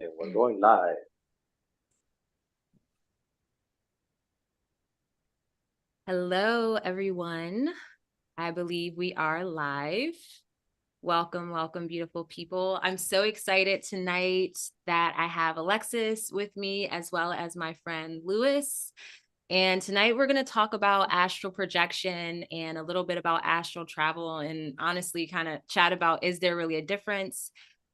And we're going live. Hello, everyone. I believe we are live. Welcome, welcome, beautiful people. I'm so excited tonight that I have Alexis with me as well as my friend Lewis. And tonight we're going to talk about astral projection and a little bit about astral travel and honestly kind of chat about, is there really a difference?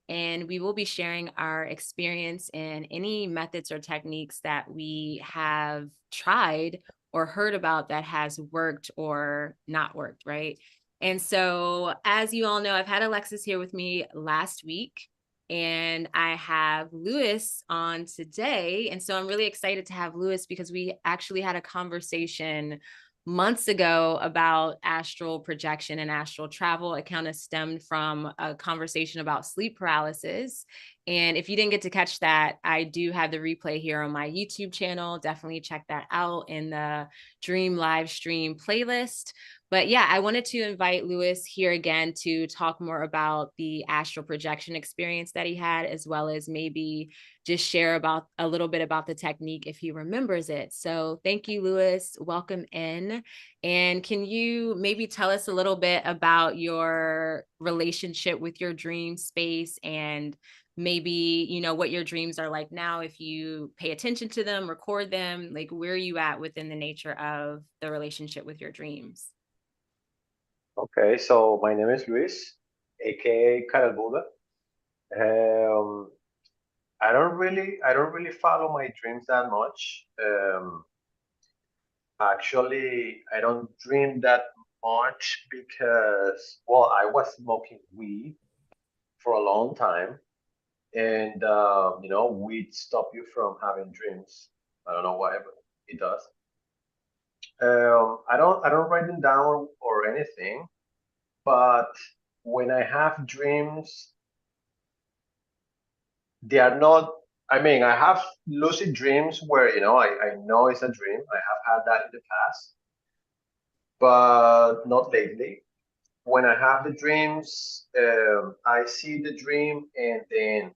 And we will be sharing our experience and any methods or techniques that we have tried or heard about that has worked or not worked, right? And so, as you all know, I've had Alexis here with me last week, and I have Lewis on today. And so, I'm really excited to have Lewis because we actually had a conversation months ago about astral projection and astral travel. It kind of stemmed from a conversation about sleep paralysis. And if you didn't get to catch that, I do have the replay here on my YouTube channel. Definitely check that out in the Dream live stream playlist. But yeah, I wanted to invite Lewis here again to talk more about the astral projection experience that he had, as well as maybe just share about a little bit about the technique if he remembers it. So thank you, Lewis. Welcome in. And can you maybe tell us a little bit about your relationship with your dream space and maybe, what your dreams are like now, if you pay attention to them, record them, like where are you at within the nature of the relationship with your dreams? Okay, so my name is Luis, aka Karel Buda. Um, I don't really follow my dreams that much. Actually, I don't dream that much because, well, I was smoking weed for a long time, and weed stop you from having dreams. I don't know why, but it does. I don't write them down or anything. But when I have dreams, they are not. I mean, I have lucid dreams where I know it's a dream. I have had that in the past, but not lately. When I have the dreams, I see the dream, and then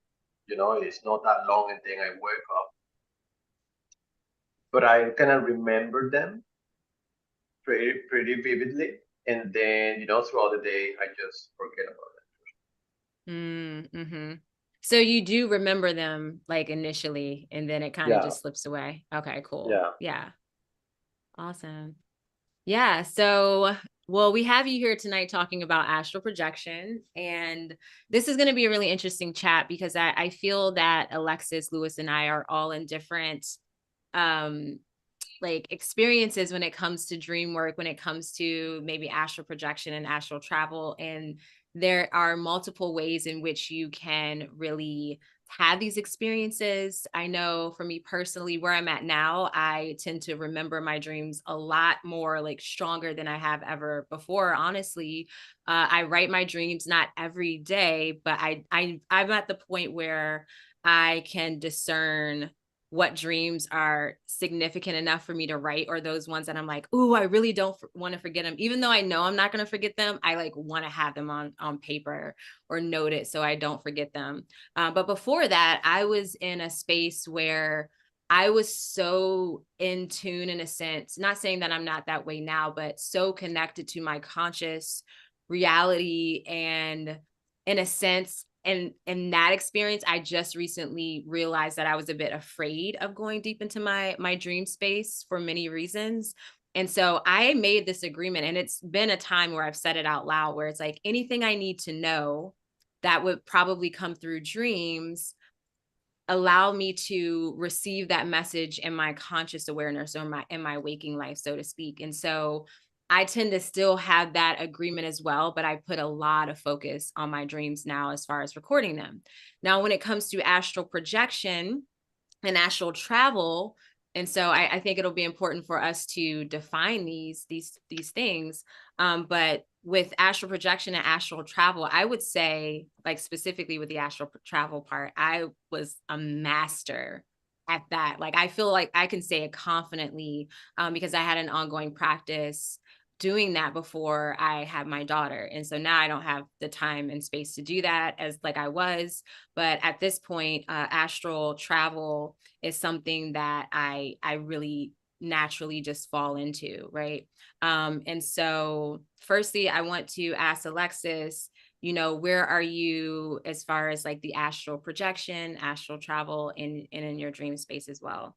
it's not that long, and then I wake up. But I kind of remember them pretty vividly, and then throughout the day I just forget about it. Mm-hmm. So you do remember them like initially, and then it kind of Yeah, just slips away. Okay, cool. yeah. Yeah. Awesome. Yeah. So, well, we have you here tonight talking about astral projection. And this is going to be a really interesting chat because I feel that Alexis, Lewis, and I are all in different um like experiences when it comes to dream work, when it comes to maybe astral projection and astral travel. And there are multiple ways in which you can really have these experiences. I know for me personally, where I'm at now, I tend to remember my dreams a lot more like stronger than I have ever before. Honestly, I write my dreams not every day, but I'm at the point where I can discern what dreams are significant enough for me to write, or those ones that I'm like, ooh, I really don't want to forget them. Even though I know I'm not going to forget them, I like want to have them on paper or note it so I don't forget them. But before that, I was in a space where I was so in tune, in a sense, not saying that I'm not that way now, but so connected to my conscious reality. And in a sense, and in that experience, I just recently realized that I was a bit afraid of going deep into my dream space for many reasons. And so I made this agreement, and it's been a time where I've said it out loud, where it's like anything I need to know that would probably come through dreams, allow me to receive that message in my conscious awareness, or in my waking life, so to speak. And so I tend to still have that agreement as well, but I put a lot of focus on my dreams now as far as recording them. Now, when it comes to astral projection and astral travel, and so I think it'll be important for us to define these things. But with astral projection and astral travel, I would say, like specifically with the astral travel part, I was a master at that. Like I feel like I can say it confidently, because I had an ongoing practice doing that before I had my daughter. And so now I don't have the time and space to do that as like I was. But at this point, astral travel is something that I really naturally just fall into, right? And so firstly, I want to ask Alexis, you know, where are you as far as like the astral projection, astral travel in your dream space as well?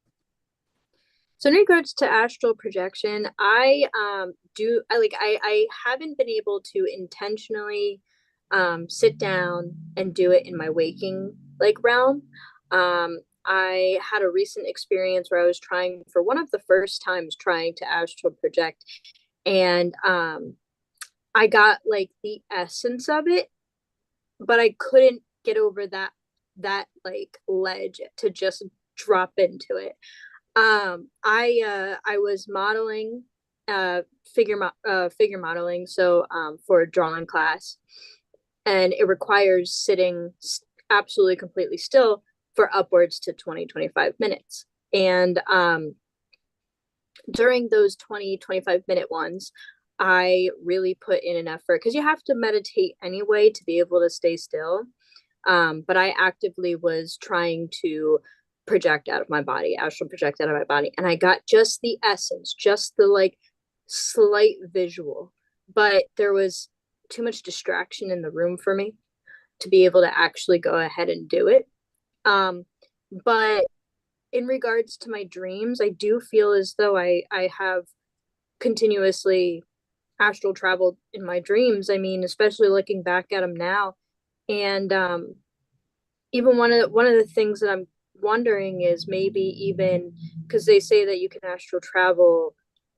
So in regards to astral projection, I haven't been able to intentionally sit down and do it in my waking like realm. I had a recent experience where I was trying for one of the first times trying to astral project, and I got like the essence of it, but I couldn't get over that like ledge to just drop into it. I was modeling figure modeling, so for a drawing class, and it requires sitting absolutely completely still for upwards to 20-25 minutes. And during those 20-25 minute ones, I really put in an effort because you have to meditate anyway to be able to stay still. But I actively was trying to project out of my body, astral project out of my body. And I got just the essence, just the like slight visual. But there was too much distraction in the room for me to be able to actually go ahead and do it. But in regards to my dreams, I do feel as though I have continuously astral traveled in my dreams. I mean, especially looking back at them now. And even one of the things that I'm wondering is maybe even because they say that you can astral travel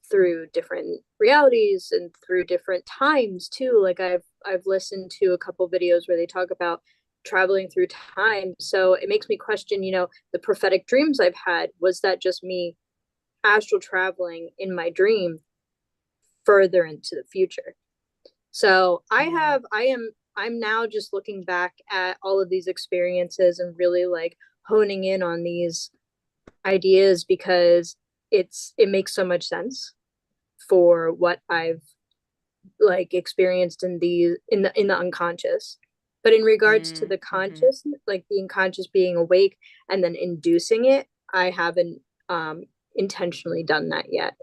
through different realities and through different times too. Like I've listened to a couple videos where they talk about traveling through time. So it makes me question, the prophetic dreams I've had. Was that just me astral traveling in my dream further into the future? So I'm now just looking back at all of these experiences and really like honing in on these ideas because it makes so much sense for what I've like experienced in the unconscious. But in regards to the Mm-hmm. conscious, like being conscious, being awake, and then inducing it, I haven't intentionally done that yet.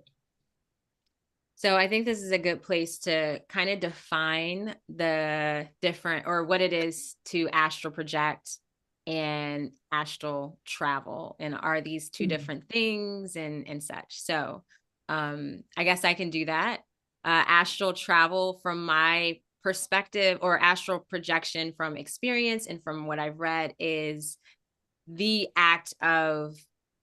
So I think this is a good place to kind of define the different or what it is to astral project and astral travel. And are these two different things and such? So I guess I can do that. Astral travel from my perspective or astral projection from experience and from what I've read is the act of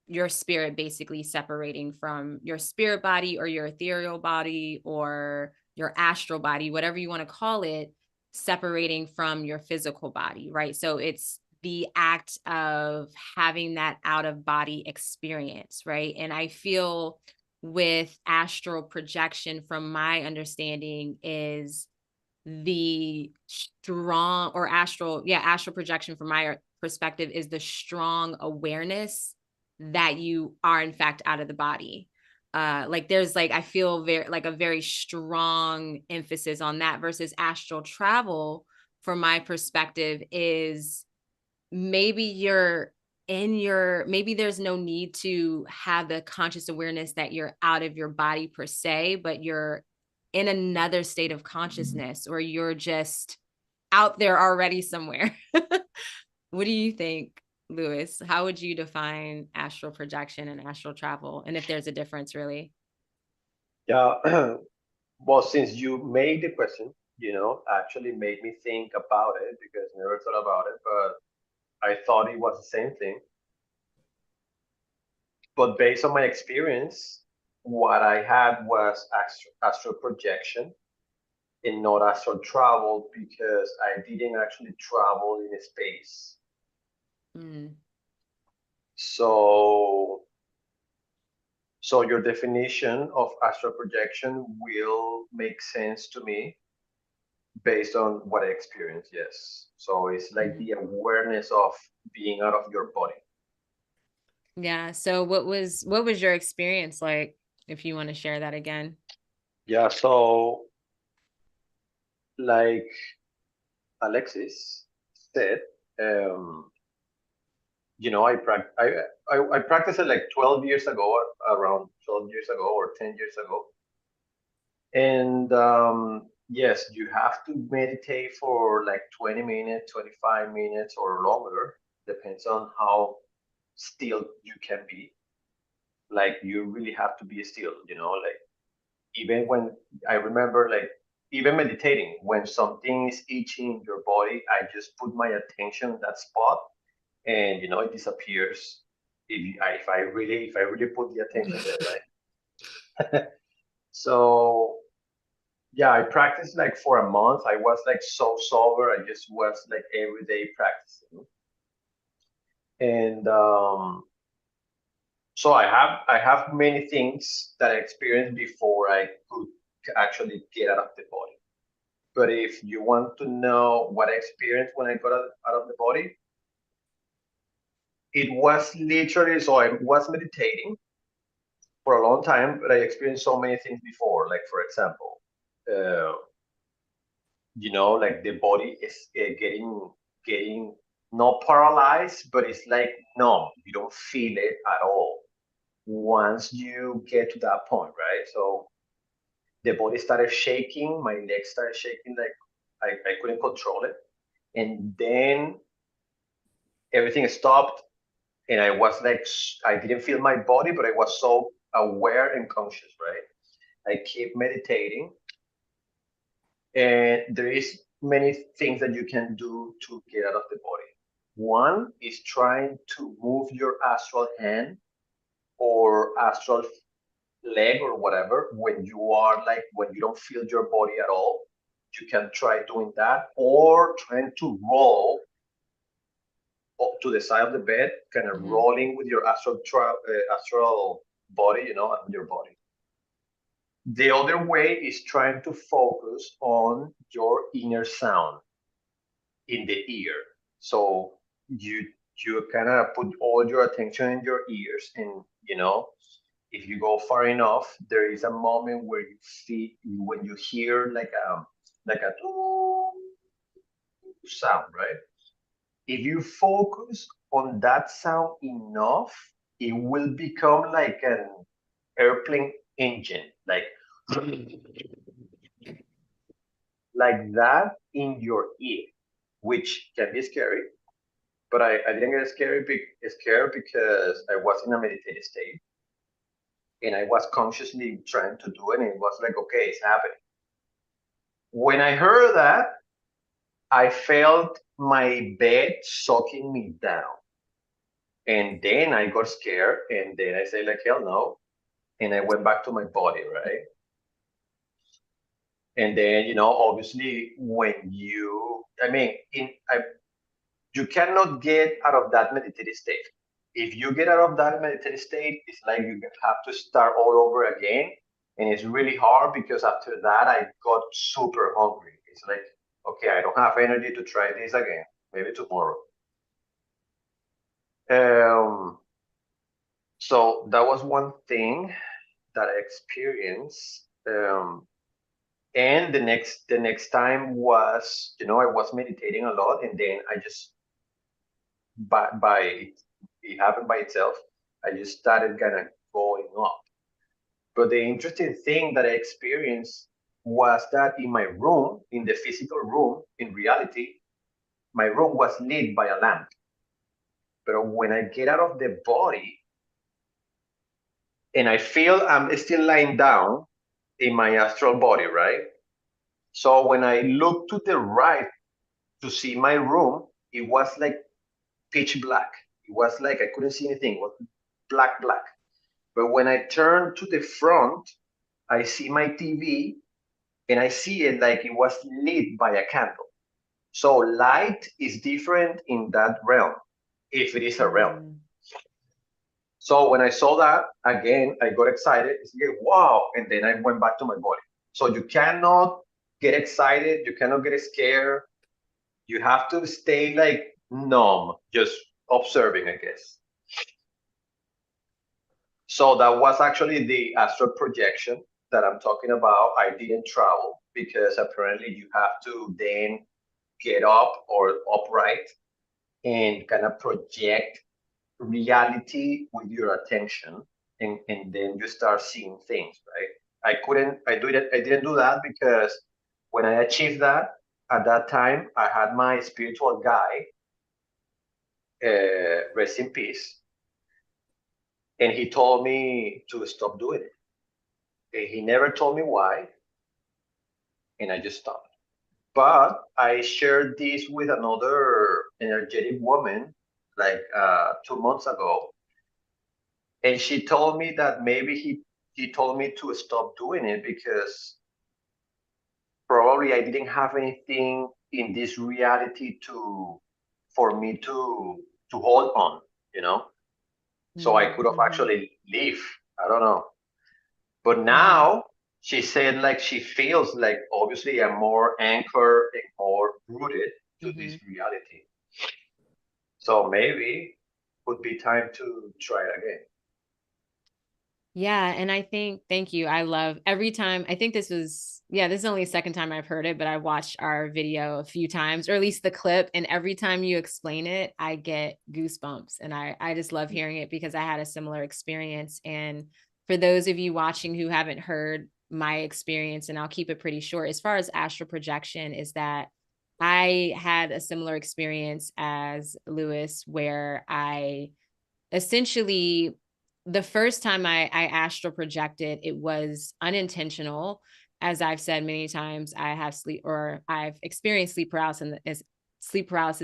your spirit basically separating from your spirit body or your ethereal body or your astral body, whatever you want to call it, separating from your physical body, right? So it's the act of having that out of body experience, right? And I feel with astral projection, from my understanding, is the strong or astral projection from my perspective is the strong awareness that you are in fact out of the body. Like there's like I feel very like a very strong emphasis on that versus astral travel from my perspective is maybe you're maybe there's no need to have the conscious awareness that you're out of your body per se, but you're in another state of consciousness or you're just out there already somewhere. What do you think, Lewis? How would you define astral projection and astral travel? And if there's a difference, really? Yeah. Well, since you made the question, actually made me think about it because I never thought about it, but I thought it was the same thing. But based on my experience, what I had was astral projection and not astral travel because I didn't actually travel in space. Mm. So, so your definition of astral projection will make sense to me based on what I experienced. Yes. So it's like Mm. the awareness of being out of your body. Yeah. So what was your experience like, if you want to share that again? Yeah, so like Alexis said, um, I practiced it like 12 years ago, around 12 years ago or 10 years ago. And yes, you have to meditate for like 20 minutes, 25 minutes or longer, depends on how still you can be. Like you really have to be still, like even when I remember like even meditating, when something is itching your body, I just put my attention in that spot and it disappears if I really put the attention there, right? So yeah, I practiced like for a month. I was like so sober. I just was like every day practicing. And so I have many things that I experienced before I could actually get out of the body. But if you want to know what I experienced when I got out of the body, it was literally, so I was meditating for a long time, but I experienced so many things before. Like for example, uh, like the body is getting not paralyzed, but it's like numb. You don't feel it at all once you get to that point, right? So the body started shaking, my legs started shaking, like I couldn't control it. And then everything stopped, and I was like, I didn't feel my body, but I was so aware and conscious, right? I keep meditating, and there is many things that you can do to get out of the body. One is trying to move your astral hand or astral leg or whatever when you don't feel your body at all. You can try doing that, or trying to roll up to the side of the bed, kind of Mhm. rolling with your astral body, on your body. The other way is trying to focus on your inner sound in the ear. So you kind of put all your attention in your ears, and if you go far enough, there is a moment where you feel when you hear like a sound, right? If you focus on that sound enough, it will become like an airplane engine, like that in your ear, which can be scary. But I didn't get scared because I was in a meditative state and I was consciously trying to do it. And it was like, okay, it's happening. When I heard that, I felt my bed sucking me down. And then I got scared. And then I said, like, hell no. And I went back to my body, right? And then, obviously, when I mean, you cannot get out of that meditative state. If you get out of that meditative state, it's like you have to start all over again. And it's really hard because after that, I got super hungry. It's like, okay, I don't have energy to try this again. Maybe tomorrow. Um, so that was one thing that I experienced. And the next time was, I was meditating a lot, and then I just by it happened by itself. I just started kind of going up. But the interesting thing that I experienced was that in my room, in the physical room, in reality, my room was lit by a lamp. But when I get out of the body and I feel I'm still lying down in my astral body, right? So when I look to the right to see my room, it was like pitch black. It was like I couldn't see anything. It was black, black. But when I turn to the front, I see my TV and I see it like it was lit by a candle. So light is different in that realm, if it is a realm. Mm. So when I saw that again, I got excited. It's like, wow. And then I went back to my body. So you cannot get excited. You cannot get scared. You have to stay like numb, just observing, I guess. So that was actually the astral projection. that I'm talking about, I didn't travel because apparently you have to then get up or upright and kind of project reality with your attention, and then you start seeing things, right? I didn't do that because when I achieved that, at that time, I had my spiritual guide, rest in peace, and he told me to stop doing it. And he never told me why, and I just stopped. But I shared this with another energetic woman like 2 months ago, and she told me that maybe he told me to stop doing it because probably I didn't have anything in this reality to for me to hold on, you know. So I could have Mm-hmm. actually leave. I don't know. But Mm-hmm. now she said like she feels like obviously I'm more anchored and more rooted to Mm-hmm. this reality. So maybe would be time to try it again. Yeah, and I think, thank you. I love every time. I think this was, yeah, this is only the second time I've heard it, but I watched our video a few times, or at least the clip. And every time you explain it, I get goosebumps. And I just love hearing it because I had a similar experience. And for those of you watching who haven't heard my experience, and I'll keep it pretty short, as far as astral projection, is that I had a similar experience as Lewis, where I essentially, the first time I astral projected, it was unintentional. As I've said many times, I have I've experienced sleep paralysis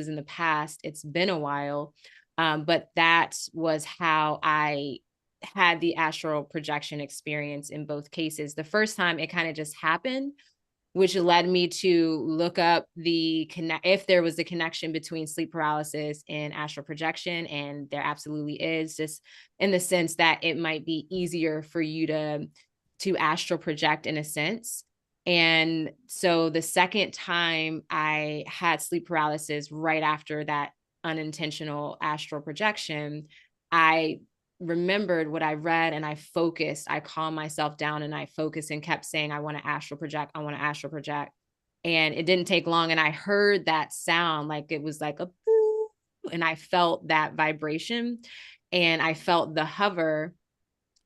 in the past. It's been a while. But that was how I had the astral projection experience in both cases. The first time it kind of just happened, which led me to look up if there was a connection between sleep paralysis and astral projection. And there absolutely is, just in the sense that it might be easier for you to astral project in a sense. And so the second time I had sleep paralysis, right after that unintentional astral projection, I remembered what I read and I focused. I calmed myself down and I focused and kept saying, I want to astral project. I want to astral project. And it didn't take long. And I heard that sound, like it was like a boo, and I felt that vibration and I felt the hover.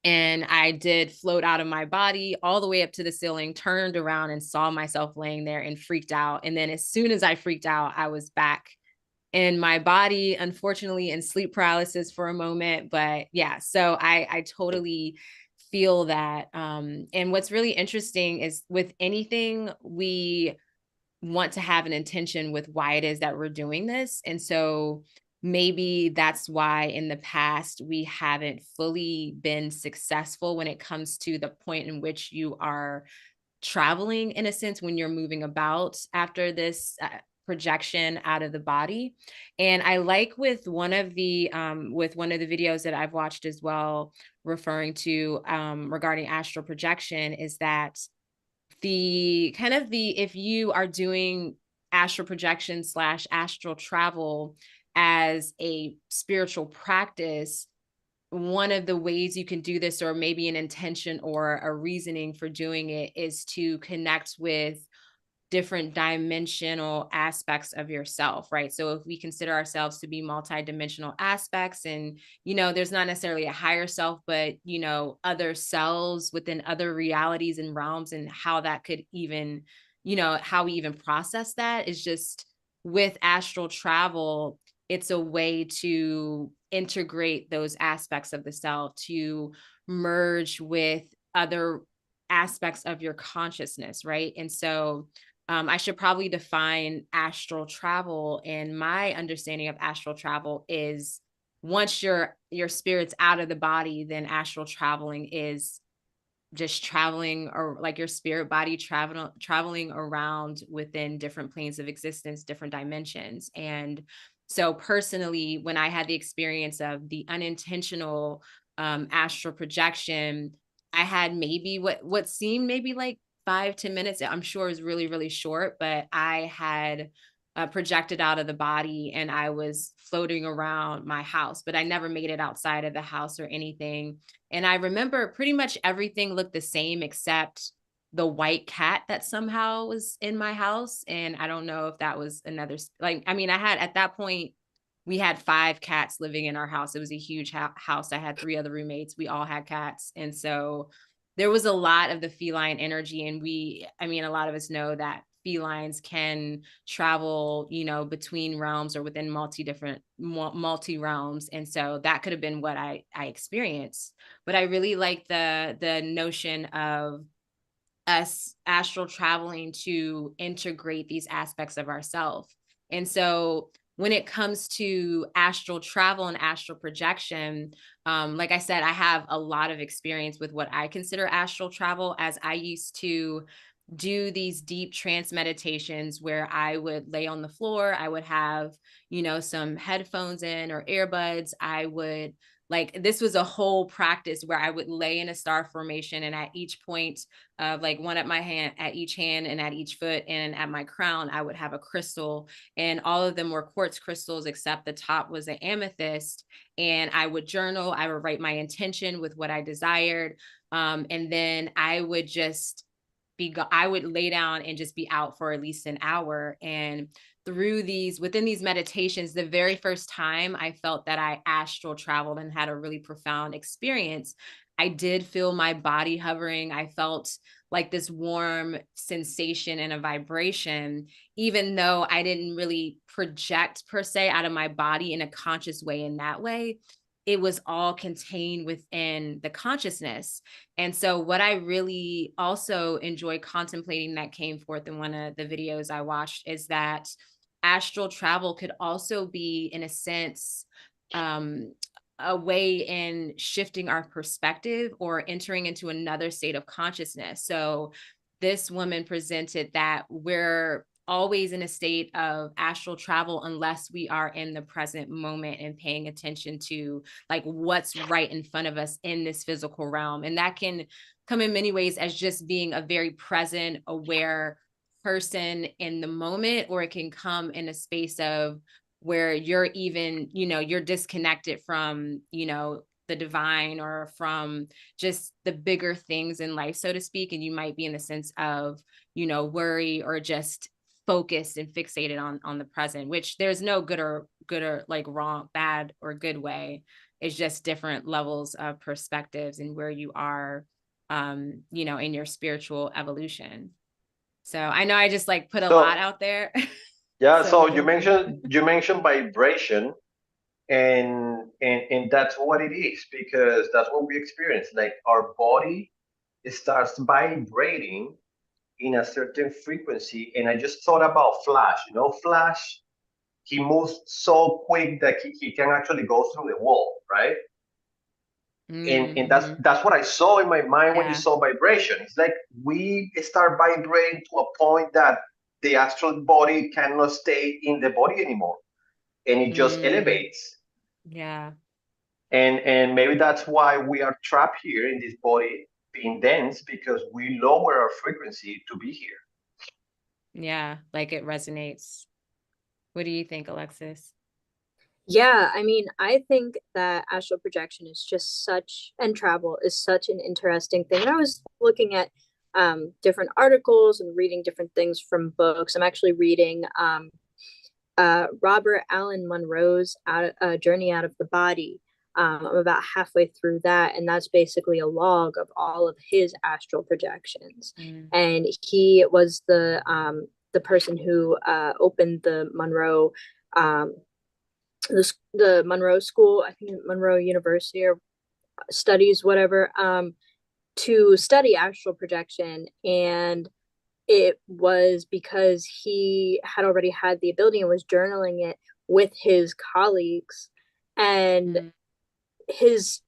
And I did float out of my body all the way up to the ceiling, turned around and saw myself laying there and freaked out. And then as soon as I freaked out, I was back in my body, unfortunately, in sleep paralysis for a moment. But yeah, so I totally feel that. And what's really interesting is with anything, we want to have an intention with why it is that we're doing this. And so maybe that's why in the past we haven't fully been successful when it comes to the point in which you are traveling, in a sense, when you're moving about after this projection out of the body. And I like with one of the videos that I've watched as well, referring to regarding astral projection, is that the kind of the if you are doing astral projection slash astral travel as a spiritual practice, one of the ways you can do this, or maybe an intention or a reasoning for doing it, is to connect with different dimensional aspects of yourself, right? So if we consider ourselves to be multidimensional aspects, and there's not necessarily a higher self, but other selves within other realities and realms, and how that could even, how we even process that is just with astral travel. It's a way to integrate those aspects of the self, to merge with other aspects of your consciousness, right? And so I should probably define astral travel. And my understanding of astral travel is, once your spirit's out of the body, then astral traveling is just traveling, or like your spirit body traveling around within different planes of existence, different dimensions. And so personally, when I had the experience of the unintentional astral projection, I had maybe what seemed maybe like 5-10 minutes. I'm sure is really, really short, but I had projected out of the body, and I was floating around my house, but I never made it outside of the house or anything. And I remember pretty much everything looked the same except the white cat that somehow was in my house. And I don't know if that was another, like, I mean, I had at that point, we had 5 cats living in our house. It was a huge house. I had 3 other roommates. We all had cats. And so there was a lot of the feline energy. And I mean, a lot of us know that felines can travel, you know, between realms or within multi realms. And so that could have been what I experienced. But I really like the notion of us astral traveling to integrate these aspects of ourselves. And so when it comes to astral travel and astral projection, like I said, I have a lot of experience with what I consider astral travel, as I used to do these deep trance meditations where I would lay on the floor. I would have, you know, some headphones in or earbuds. I would, like, this was a whole practice where I would lay in a star formation, and at each point of, like, one at my hand, at each hand and at each foot and at my crown, I would have a crystal, and all of them were quartz crystals except the top was an amethyst. And I would journal, I would write my intention with what I desired. And then I would just I would lay down and just be out for at least an hour. And within these meditations, the very first time I felt that I astral traveled and had a really profound experience, I did feel my body hovering. I felt like this warm sensation and a vibration, even though I didn't really project per se out of my body in a conscious way. In that way, it was all contained within the consciousness. And so what I really also enjoy contemplating that came forth in one of the videos I watched is that astral travel could also be, in a sense, a way in shifting our perspective or entering into another state of consciousness. So this woman presented that we're always in a state of astral travel unless we are in the present moment and paying attention to, like, what's right in front of us in this physical realm. And that can come in many ways as just being a very present, aware person in the moment, or it can come in a space of where you're even, you know, you're disconnected from, you know, the divine or from just the bigger things in life, so to speak. And you might be in the sense of, you know, worry or just focused and fixated on the present, which there's no good or like wrong, bad or good way. It's just different levels of perspectives and where you are, you know, in your spiritual evolution. So I know I just like put a lot out there. Yeah, so So you mentioned vibration, and that's what it is, because that's what we experience. Like, our body starts vibrating in a certain frequency. And I just thought about Flash. You know, Flash, he moves so quick that he can actually go through the wall, right? And mm-hmm. that's what I saw in my mind when you Yeah. saw vibration. It's like we start vibrating to a point that the astral body cannot stay in the body anymore, and it just elevates. Yeah. And maybe that's why we are trapped here in this body being dense, because we lower our frequency to be here. Yeah, like it resonates. What do you think, Alexis? Yeah, I mean, I think that astral projection is just such, and travel is such an interesting thing. And I was looking at different articles and reading different things from books. I'm actually reading Robert Allen Monroe's Journey Out of the Body. I'm about halfway through that, and that's basically a log of all of his astral projections. And he was the person who opened the Monroe the Monroe School, I think Monroe University or studies, whatever, to study astral projection. And it was because he had already had the ability and was journaling it with his colleagues. And his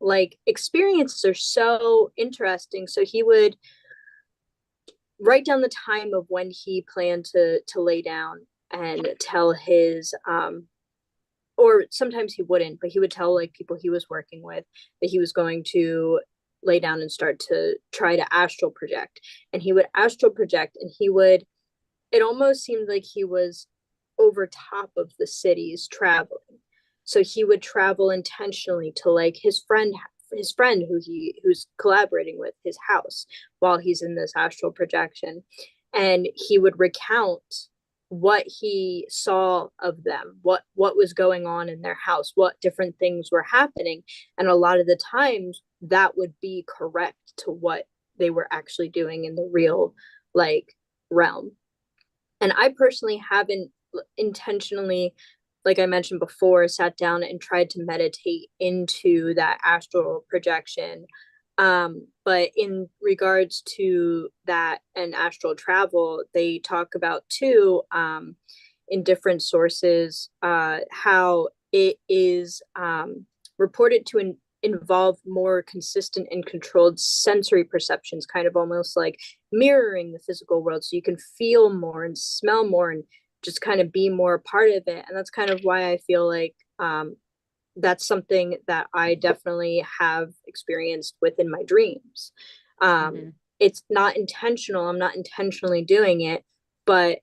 like experiences are so interesting. So he would write down the time of when he planned to lay down and tell his or sometimes he wouldn't, but he would tell like people he was working with that he was going to lay down and start to try to astral project. And he would astral project, and it almost seemed like he was over top of the cities traveling. So he would travel intentionally to like his friend who's collaborating with his house while he's in this astral projection, and he would recount what he saw of them, what was going on in their house, what different things were happening, and a lot of the times that would be correct to what they were actually doing in the real like realm. And I personally haven't intentionally, like I mentioned before, sat down and tried to meditate into that astral projection. But in regards to that and astral travel, they talk about too, in different sources, how it is reported to involve more consistent and controlled sensory perceptions, kind of almost like mirroring the physical world, so you can feel more and smell more and just kind of be more a part of it. And that's kind of why I feel like that's something that I definitely have experienced within my dreams. It's not intentional. I'm not intentionally doing it, but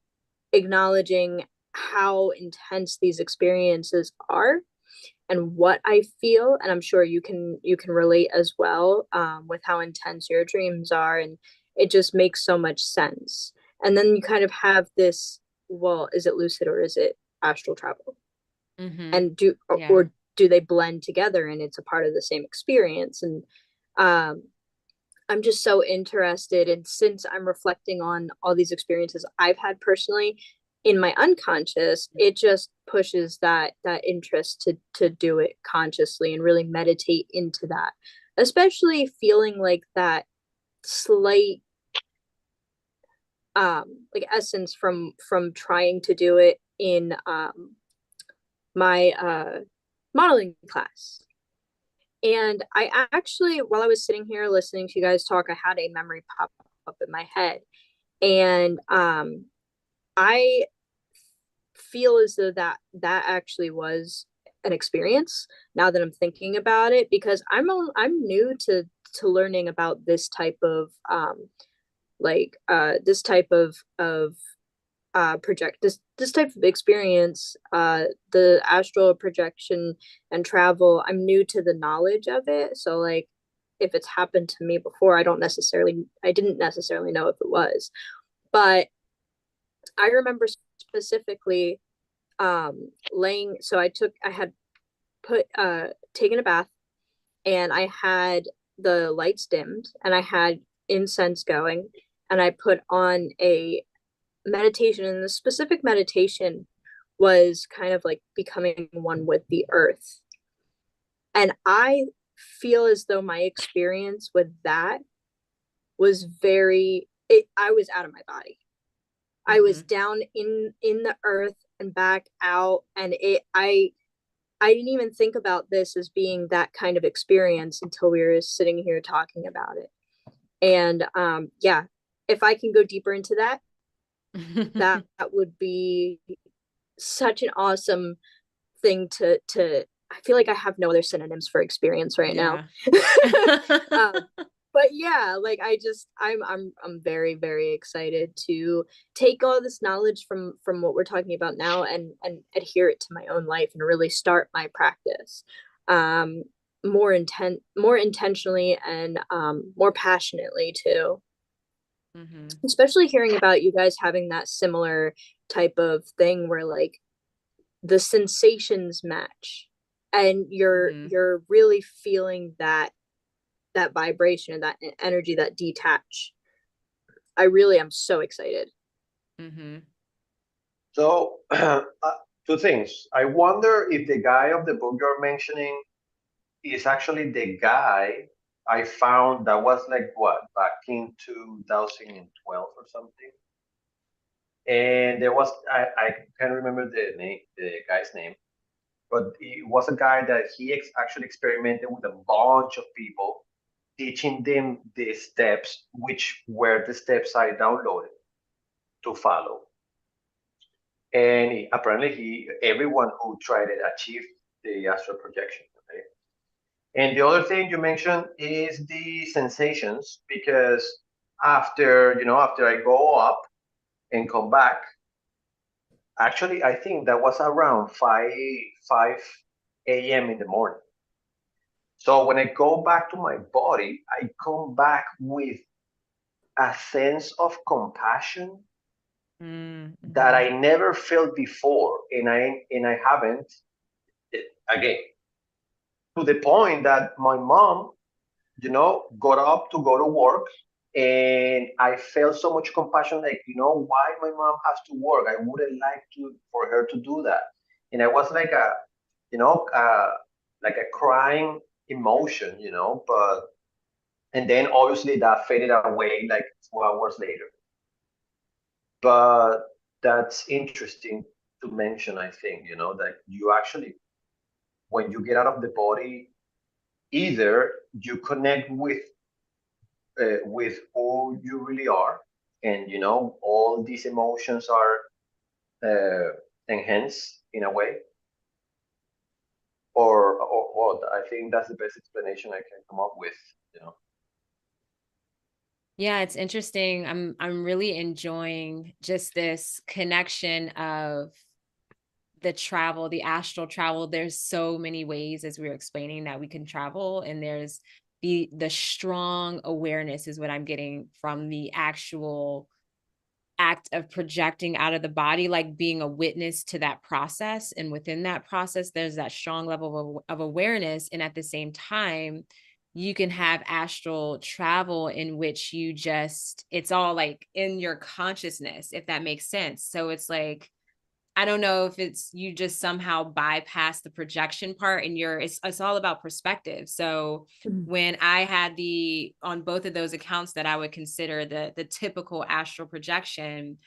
acknowledging how intense these experiences are and what I feel, and I'm sure you can relate as well, with how intense your dreams are, and it just makes so much sense. And then you kind of have this, well, is it lucid or is it astral travel? And or do they blend together and it's a part of the same experience? And I'm just so interested, and since I'm reflecting on all these experiences I've had personally in my unconscious, it just pushes that interest to do it consciously and really meditate into that, especially feeling like that slight like essence from trying to do it in my modeling class. And I actually, while I was sitting here listening to you guys talk, I had a memory pop up in my head, and I feel as though that actually was an experience now that I'm thinking about it, because I'm new to learning about this type of this type of this type of experience, the astral projection and travel. I'm new to the knowledge of it, so like if it's happened to me before, I didn't necessarily know if it was. But I remember specifically I had taken a bath, and I had the lights dimmed, and I had incense going, and I put on a meditation, and the specific meditation was kind of like becoming one with the earth. And I feel as though my experience with that was I was out of my body. I was down in the earth and back out, and I didn't even think about this as being that kind of experience until we were sitting here talking about it. And yeah, if I can go deeper into that, that would be such an awesome thing to I feel like I have no other synonyms for experience right now. But yeah, like I'm very, very excited to take all this knowledge from what we're talking about now and adhere it to my own life and really start my practice more intentionally and more passionately too. Especially hearing about you guys having that similar type of thing where like the sensations match and you're really feeling that vibration and that energy, that detach. I really am so excited. So two things. I wonder if the guy of the book you're mentioning is actually the guy I found that was like what, back in 2012 or something. And there was I can't remember the guy's name, but it was a guy that he actually experimented with a bunch of people, teaching them the steps, which were the steps I downloaded to follow. And apparently everyone who tried it achieved the astral projection. Okay? And the other thing you mentioned is the sensations, because after I go up and come back, Actually, I think that was around 5 a.m. in the morning. So when I go back to my body, I come back with a sense of compassion that Mm-hmm. I never felt before, and I haven't again, to the point that my mom, got up to go to work, and I felt so much compassion, like, why my mom has to work. I wouldn't like to for her to do that, and I was like you know, uh, like a crying emotion, but and then obviously that faded away like 2 hours later. But that's interesting to mention, I think, that you actually, when you get out of the body, either you connect with who you really are, and all these emotions are enhanced in a way, or what. I think that's the best explanation I can come up with. You know. Yeah, it's interesting. I'm really enjoying just this connection of the travel, the astral travel. There's so many ways, as we were explaining, that we can travel, and there's the strong awareness is what I'm getting from the actual act of projecting out of the body, like being a witness to that process. And within that process, there's that strong level of awareness. And at the same time, you can have astral travel in which it's all like in your consciousness, if that makes sense. So it's like, I don't know if it's you just somehow bypass the projection part, and it's all about perspective. So when I had on both of those accounts that I would consider the typical astral projection,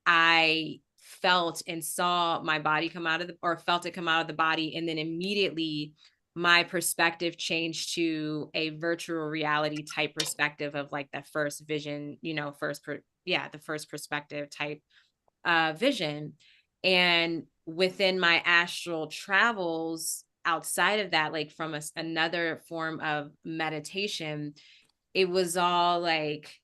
I felt and saw my body come out of or felt it come out of the body. And then immediately my perspective changed to a virtual reality type perspective of like the first vision, the first perspective type vision. And within my astral travels outside of that, like from another form of meditation, it was all like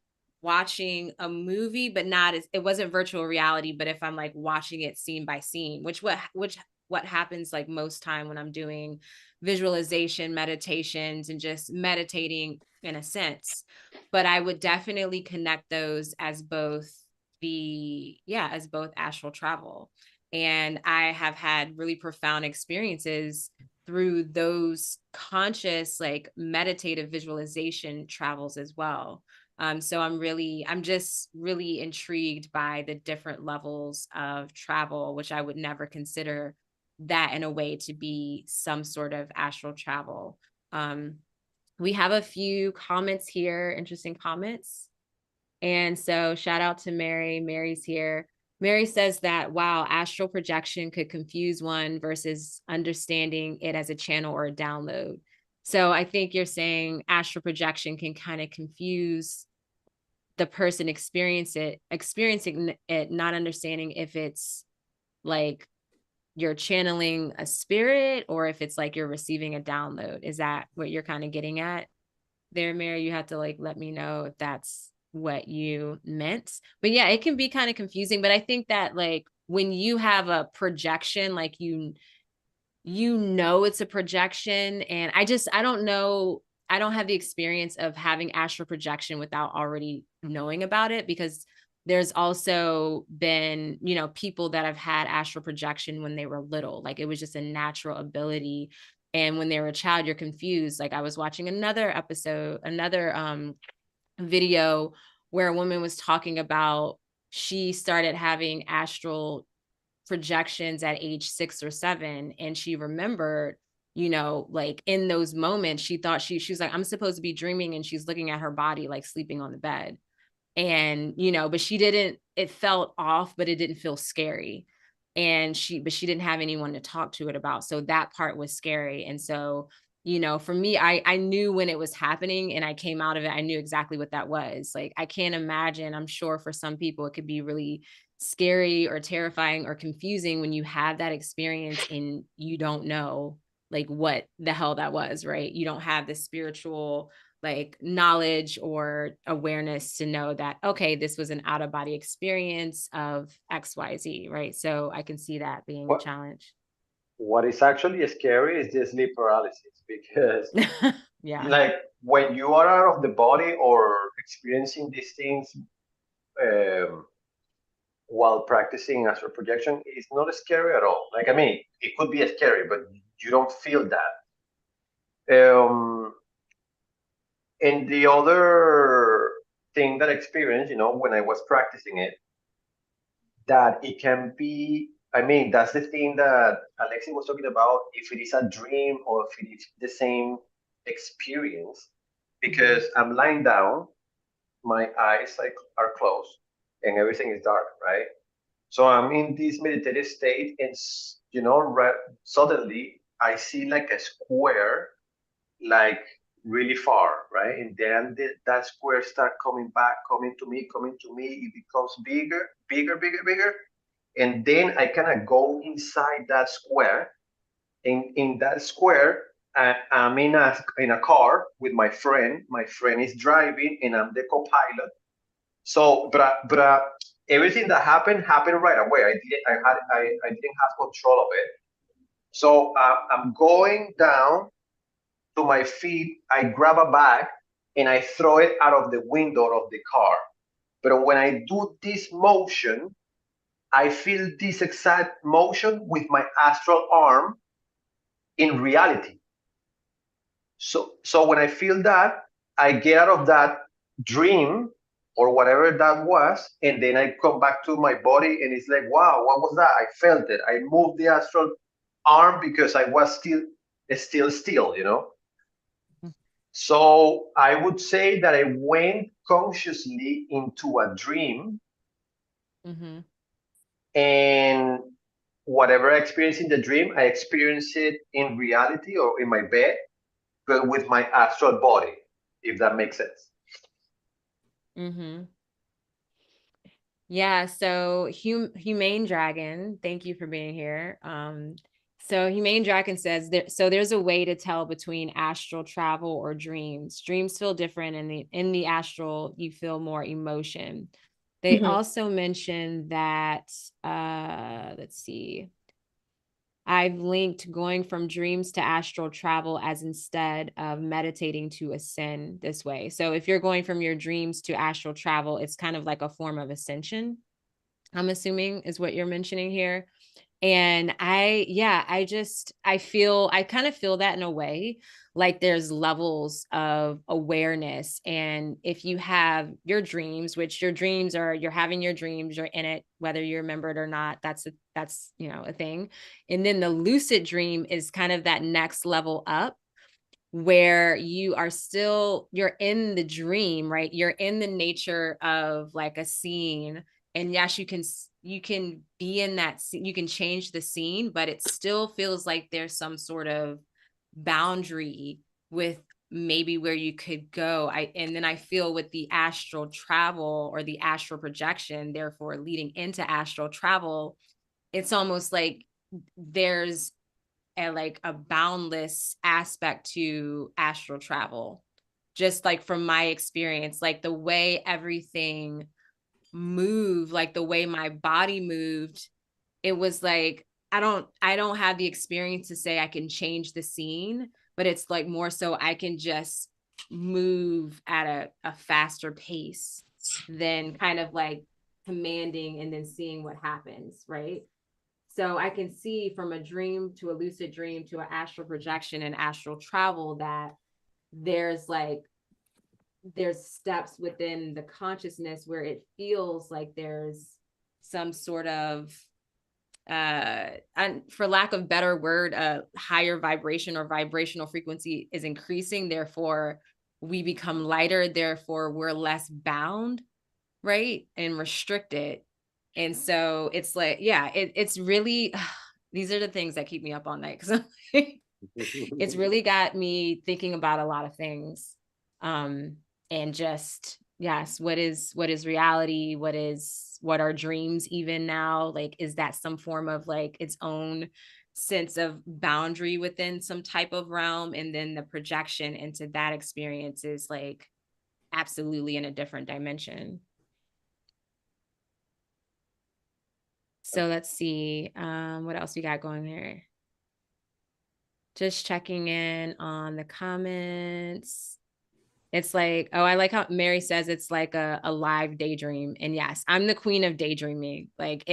watching a movie, but not as it wasn't virtual reality, but if I'm like watching it scene by scene, what happens like most time when I'm doing visualization meditations and just meditating in a sense. But I would definitely connect those as as both astral travel. And I have had really profound experiences through those conscious, like meditative visualization travels as well. So I'm just really intrigued by the different levels of travel, which I would never consider that in a way to be some sort of astral travel. Um, we have a few comments here, interesting comments. And so shout out to Mary. Mary's here. Mary says that, wow, astral projection could confuse one versus understanding it as a channel or a download. So I think you're saying astral projection can kind of confuse the person experiencing it, not understanding if it's like you're channeling a spirit or if it's like you're receiving a download. Is that what you're kind of getting at there, Mary? You have to like let me know if that's what you meant. But yeah, it can be kind of confusing. But I think that like when you have a projection, like it's a projection. And I don't know, I don't have the experience of having astral projection without already knowing about it, because there's also been, people that have had astral projection when they were little, like it was just a natural ability. And when they were a child, you're confused. Like I was watching another video where a woman was talking about she started having astral projections at age 6 or 7, and she remembered, like in those moments she thought she was like, I'm supposed to be dreaming, and she's looking at her body like sleeping on the bed. And but she didn't, it felt off, but it didn't feel scary. And she didn't have anyone to talk to it about, so that part was scary. And so for me, I knew when it was happening and I came out of it, I knew exactly what that was. Like I can't imagine, I'm sure for some people it could be really scary or terrifying or confusing when you have that experience and you don't know like what the hell that was, right? You don't have the spiritual like knowledge or awareness to know that, okay, this was an out of body experience of XYZ, right? So I can see that being a What challenge. what is actually scary is the sleep paralysis because Yeah. like when you are out of the body or experiencing these things um, while practicing astral projection, it's not scary at all. Like I mean, it could be scary, but you don't feel that. And the other thing that I experienced, when I was practicing it, that it can be, I mean, that's the thing that Alexi was talking about, if it is a dream or if it is the same experience, because I'm lying down, my eyes are closed and everything is dark, right? So I'm in this meditative state, and suddenly I see like a square, like really far, right? And then that square start coming back, coming to me, coming to me. It becomes bigger, bigger, bigger, bigger, and then I kind of go inside that square. And in that square, I'm in a car with my friend. My friend is driving, and I'm the co-pilot. So, but everything that happened right away. I didn't have control of it. So I'm going down to my feet. I grab a bag and I throw it out of the window of the car. But when I do this motion, I feel this exact motion with my astral arm in reality. So when I feel that, I get out of that dream or whatever that was, and then I come back to my body, and it's like, wow, what was that? I felt it. I moved the astral arm because I was still. So I would say that I went consciously into a dream, Mm-hmm. and whatever I experienced in the dream, I experienced it in reality or in my bed, but with my astral body, if that makes sense. Mm-hmm. Yeah, so Humane Dragon, thank you for being here. So Humane Dragon says there's a way to tell between astral travel or dreams. Dreams feel different, and in the astral you feel more emotion. They also mentioned that let's see. I've linked going from dreams to astral travel as instead of meditating to ascend this way. So if you're going from your dreams to astral travel, it's kind of like a form of ascension, I'm assuming is what you're mentioning here. And I kind of feel that in a way, like there's levels of awareness. And if you have your dreams, which your dreams are, you're having your dreams, you're in it, whether you remember it or not, that's a thing. And then the lucid dream is kind of that next level up, where you're in the dream, right? You're in the nature of like a scene. And yes, you can be in that scene, you can change the scene, but it still feels like there's some sort of boundary with maybe where you could go. And then I feel with the astral travel or the astral projection, therefore leading into astral travel, it's almost like there's a boundless aspect to astral travel. Just like from my experience, like the way everything moved, like the way my body moved, it was like I don't have the experience to say I can change the scene, but it's like more so I can just move at a faster pace than kind of like commanding and then seeing what happens, right? So I can see from a dream to a lucid dream to an astral projection and astral travel that there's steps within the consciousness where it feels like there's some sort of and for lack of better word, a higher vibration or vibrational frequency is increasing, therefore we become lighter, therefore we're less bound, right, and restricted. And so it's like, yeah, it's really these are the things that keep me up all night, because it's really got me thinking about a lot of things. And just, yes, what is reality? What are dreams even now? Like, is that some form of like its own sense of boundary within some type of realm, and then the projection into that experience is like absolutely in a different dimension. So let's see, what else we got going there? Just checking in on the comments. It's like, oh, I like how Mary says it's like a live daydream. And yes, I'm the queen of daydreaming. Like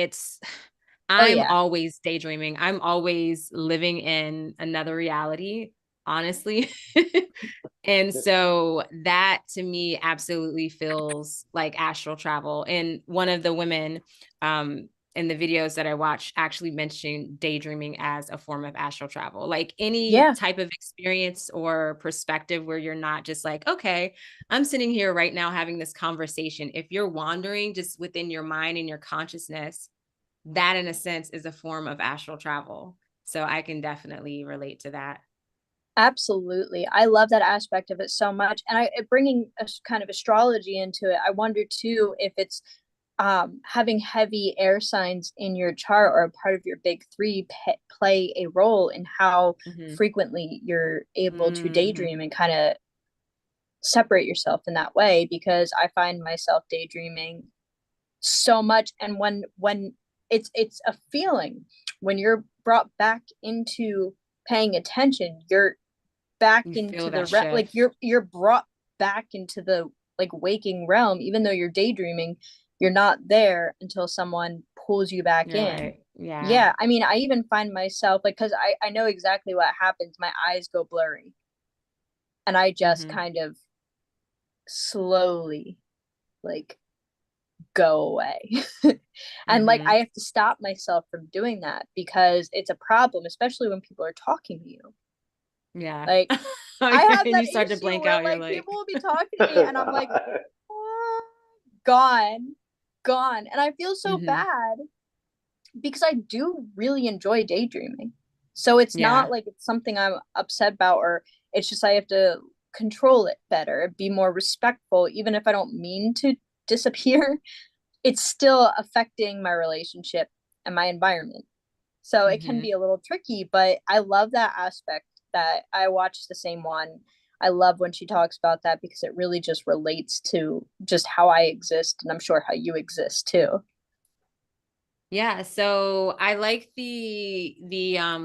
I'm always daydreaming. I'm always living in another reality, honestly. And so that to me absolutely feels like astral travel. And one of the women in the videos that I watched actually mentioned daydreaming as a form of astral travel. Like any type of experience or perspective where you're not just like, okay, I'm sitting here right now having this conversation. If you're wandering just within your mind and your consciousness, that in a sense is a form of astral travel. So I can definitely relate to that. Absolutely. I love that aspect of it so much. And bringing a kind of astrology into it, I wonder too if it's having heavy air signs in your chart or a part of your big three play a role in how frequently you're able to daydream and kind of separate yourself in that way, because I find myself daydreaming so much. And when it's a feeling, when you're brought back into paying attention, you're back into the like you're brought back into the like waking realm. Even though you're daydreaming, you're not there until someone pulls you back in. Right. Yeah, I mean, I even find myself like, because I know exactly what happens, my eyes go blurry and I just kind of slowly like go away. And like I have to stop myself from doing that because it's a problem, especially when people are talking to you. Yeah. Like I have and that you start to blank where out. like you're like people will be talking to me and I'm like, gone. And I feel so bad because I do really enjoy daydreaming. So it's not like it's something I'm upset about, or it's just I have to control it better, be more respectful, even if I don't mean to disappear. It's still affecting my relationship and my environment. So it can be a little tricky, but I love that aspect that I watched the same one. I love when she talks about that because it really just relates to just how I exist, and I'm sure how you exist too. Yeah, so I like the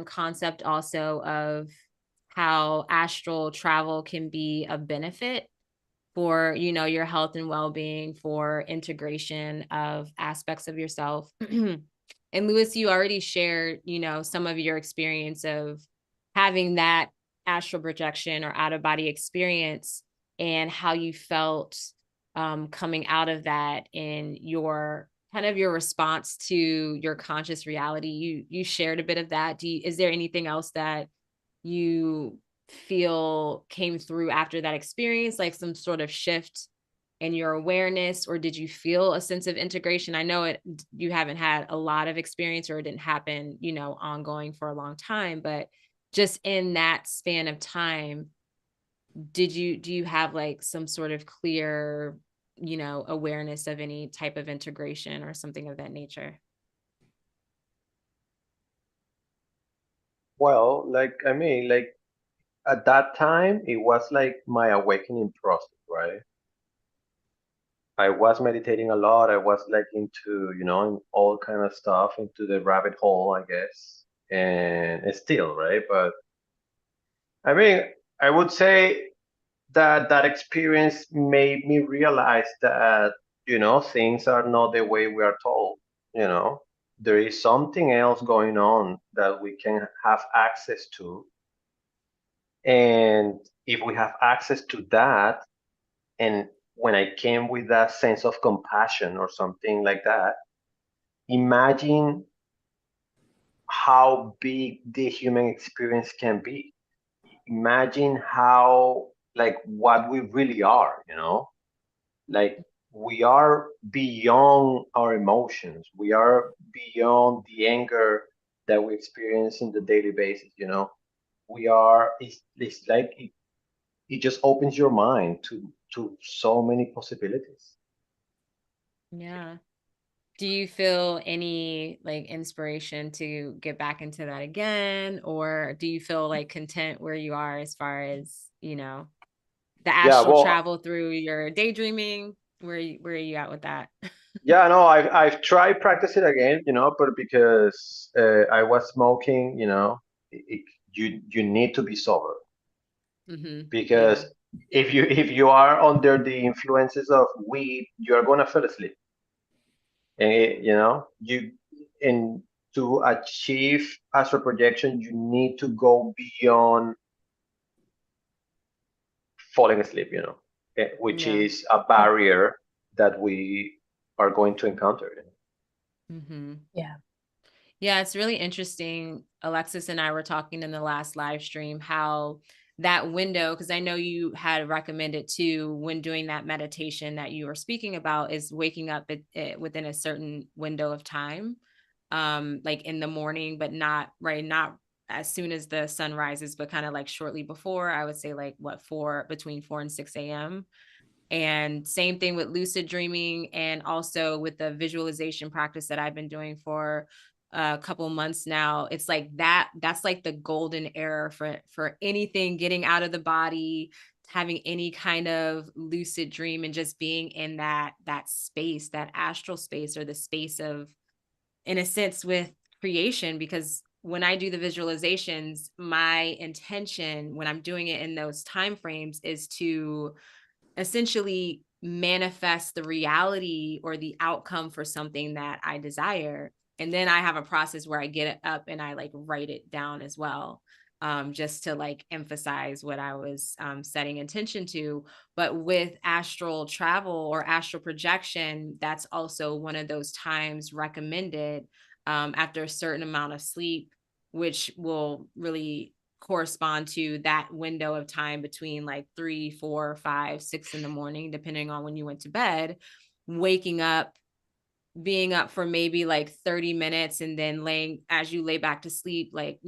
concept also of how astral travel can be a benefit for, you know, your health and well-being, for integration of aspects of yourself. And Lewis, you already shared, you know, some of your experience of having that astral projection or out of body experience and how you felt coming out of that in your kind of your response to your conscious reality. You shared a bit of that. Is there anything else that you feel came through after that experience, like some sort of shift in your awareness, or did you feel a sense of integration? I know you haven't had a lot of experience, or it didn't happen, you know, ongoing for a long time, but just in that span of time, do you have like some sort of clear, you know, awareness of any type of integration or something of that nature? Well, like I mean, like at that time, it was like my awakening process, right? I was meditating a lot. I was like into, all kind of stuff, into the rabbit hole, I guess, and it's still, right? But I mean, I would say that that experience made me realize that, things are not the way we are told, you know. There is something else going on that we can have access to. And if we have access to that, and when I came with that sense of compassion or something like that, imagine how big the human experience can be. Imagine how, like, what we really are, like we are beyond our emotions. We are beyond the anger that we experience in the daily basis, we are, it's like it just opens your mind to so many possibilities. Yeah. Do you feel any like inspiration to get back into that again, or do you feel like content where you are as far as, you know, the Yeah, astral well, travel through your daydreaming? Where are you at with that? yeah, no, I've tried practicing again, but because I was smoking, you need to be sober, Yeah. because if you are under the influences of weed, you're gonna fall asleep, and and to achieve astral projection, you need to go beyond falling asleep, which Yeah. is a barrier that we are going to encounter. Mm-hmm. Yeah. Yeah, it's really interesting. Alexis and I were talking in the last live stream how that window, because I know you had recommended too when doing that meditation that you were speaking about, is waking up within a certain window of time, like in the morning, but not as soon as the sun rises, but kind of like shortly before. I would say like between 4 and 6 a.m. And same thing with lucid dreaming, and also with the visualization practice that I've been doing for a couple months now. It's like that's like the golden era for anything getting out of the body, having any kind of lucid dream, and just being in that space, that astral space, or the space of, in a sense, with creation. Because when I do the visualizations, my intention when I'm doing it in those time frames is to essentially manifest the reality or the outcome for something that I desire. And then I have a process where I get it up and I like write it down as well. Just to like emphasize what I was setting intention to. But with astral travel or astral projection, that's also one of those times recommended after a certain amount of sleep, which will really correspond to that window of time between like 3, 4, 5, 6 in the morning, depending on when you went to bed, waking up, being up for maybe like 30 minutes, and then laying, as you lay back to sleep, like,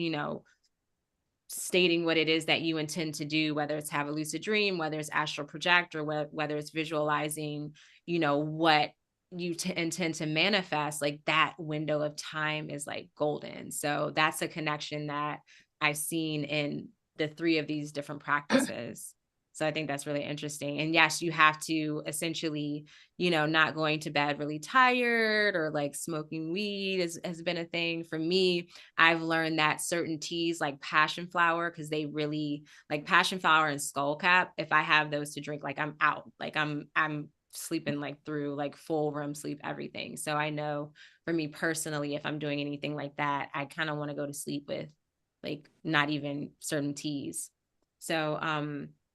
stating what it is that you intend to do, whether it's have a lucid dream, whether it's astral project, or whether it's visualizing, what you intend to manifest. Like that window of time is like golden. So that's a connection that I've seen in the three of these different practices. So I think that's really interesting. And yes, you have to essentially, not going to bed really tired, or like smoking weed has been a thing for me. I've learned that certain teas like passion flower, because they really, like passion flower and skullcap, if I have those to drink, like I'm out, like I'm sleeping like through like full REM sleep, everything. So I know for me personally, if I'm doing anything like that, I kind of want to go to sleep with like not even certain teas. So